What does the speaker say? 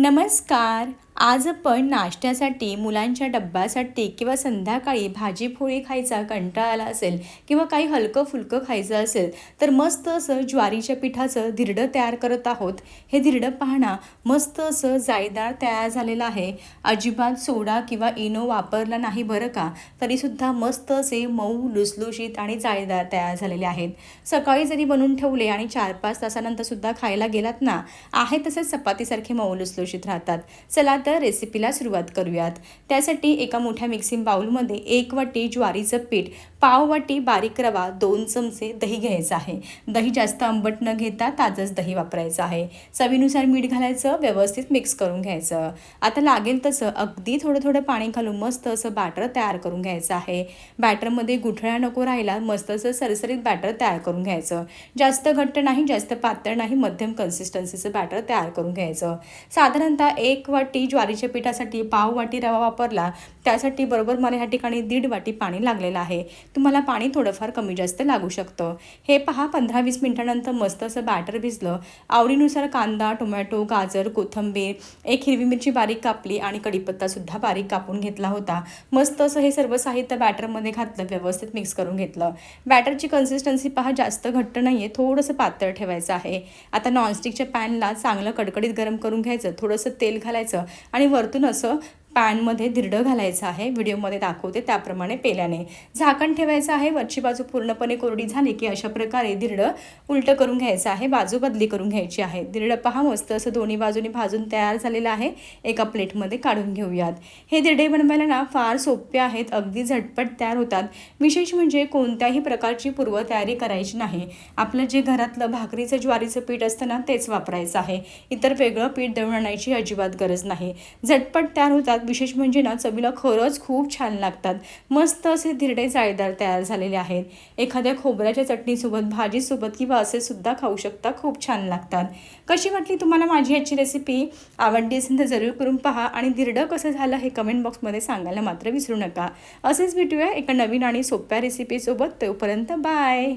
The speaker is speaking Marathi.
नमस्कार. आज आपण नाश्त्यासाठी, मुलांच्या डब्यासाठी किंवा संध्याकाळी भाजी-पोळी खायचा कंटाळा आला असेल किंवा काही हलकं-फुलकं खायचं असेल, तर मस्त असं ज्वारीच्या पिठाचं धिरडं तयार करत आहोत. हे धिरडं पहा ना, मस्त असं जाळीदार तयार झालेलं आहे. अजिबात सोडा किंवा इनो वापरला नाही बरं का, तरीसुद्धा मस्त असे मऊ, लुसलुशीत आणि जाळीदार तयार झालेले आहेत. सकाळी जरी बनवून ठेवले आणि 4-5 तासानंतरसुद्धा खायला गेलात ना, आहे तसेच चपातीसारखे मऊ लुसलुशीत राहतात. चला तर रेसिपीला सुरुवात करूयात. त्यासाठी एका मोठ्या मिक्सिंग बाउलमध्ये 1 वाटी ज्वारीचं पीठ, पाव वाटी बारीक रवा, 2 चमचे दही घ्यायचं आहे. दही जास्त आंबट न घेता ताजंच दही वापरायचं आहे. चवीनुसार मीठ घालायचं, व्यवस्थित मिक्स करून घ्यायचं. आता लागेल तसं अगदी थोडं थोडं पाणी घालून मस्त असं बॅटर तयार करून घ्यायचं आहे. बॅटरमध्ये गुठळ्या नको राहायला, मस्त असं सरसरीत बॅटर तयार करून घ्यायचं. जास्त घट्ट नाही, जास्त पातळ नाही, मध्यम कन्सिस्टन्सीचं बॅटर तयार करून घ्यायचं. साधारणतः 1 वाटी ज्वारीच्या पिठासाठी पाव वाटी रवा वापरला, त्यासाठी बरोबर मला ह्या ठिकाणी 1.5 वाटी पाणी लागलेलं आहे. तुम्हाला पाणी थोडंफार कमी जास्त लागू शकतं. हे पहा 15-20 मिनिटानंतर मस्त असं बॅटर भिजलं. आवडीनुसार कांदा, टोमॅटो, गाजर, कोथिंबीर, 1 हिरवी मिरची बारीक कापली आणि कढीपत्तासुद्धा बारीक कापून घेतला होता. मस्त असं हे सर्व साहित्य बॅटरमध्ये घातलं, व्यवस्थित मिक्स करून घेतलं. बॅटरची कन्सिस्टन्सी पहा जास्त घट्ट नाही आहे, थोडंसं पातळ ठेवायचं आहे. आता नॉनस्टिकच्या पॅनला चांगलं कडकडीत गरम करून घ्यायचं, थोडंसं तेल घालायचं आणि वरतून असं पॅनमध्ये धिरडं घालायचं आहे. व्हिडिओमध्ये दाखवते त्याप्रमाणे पेल्याने झाकण ठेवायचं आहे. वरची बाजू पूर्णपणे कोरडी झाली की अशा प्रकारे धिरडं उलटं करून घ्यायचं आहे, बाजू बदली करून घ्यायची आहे. धिरडं पहा मस्त असं दोन्ही बाजूनी भाजून तयार झालेलं आहे. एका प्लेटमध्ये काढून घेऊयात. हे धिरडे बनवायला ना फार सोपे आहेत, अगदी झटपट तयार होतात. विशेष म्हणजे कोणत्याही प्रकारची पूर्वतयारी करायची नाही. आपलं जे घरातलं भाकरीचं ज्वारीचं पीठ असतं ना, तेच वापरायचं आहे. इतर वेगळं पीठ दळून आणायची अजिबात गरज नाही. झटपट तयार होतात. विशेष म्हणजे ना चवीला खरंच खूप छान लागतात. मस्त असे धिरडे जाळीदार तयार झालेले आहेत. एखाद्या खोबऱ्याच्या चटणीसोबत, भाजीसोबत किंवा असे सुद्धा खाऊ शकता, खूप छान लागतात. कशी वाटली तुम्हाला माझी याची रेसिपी? आवडली असेल तर जरूर करून पहा आणि धिरडं कसं झालं हे कमेंट बॉक्समध्ये सांगायला मात्र विसरू नका. असेच भेटूया एका नवीन आणि सोप्या रेसिपीसोबत. तोपर्यंत बाय.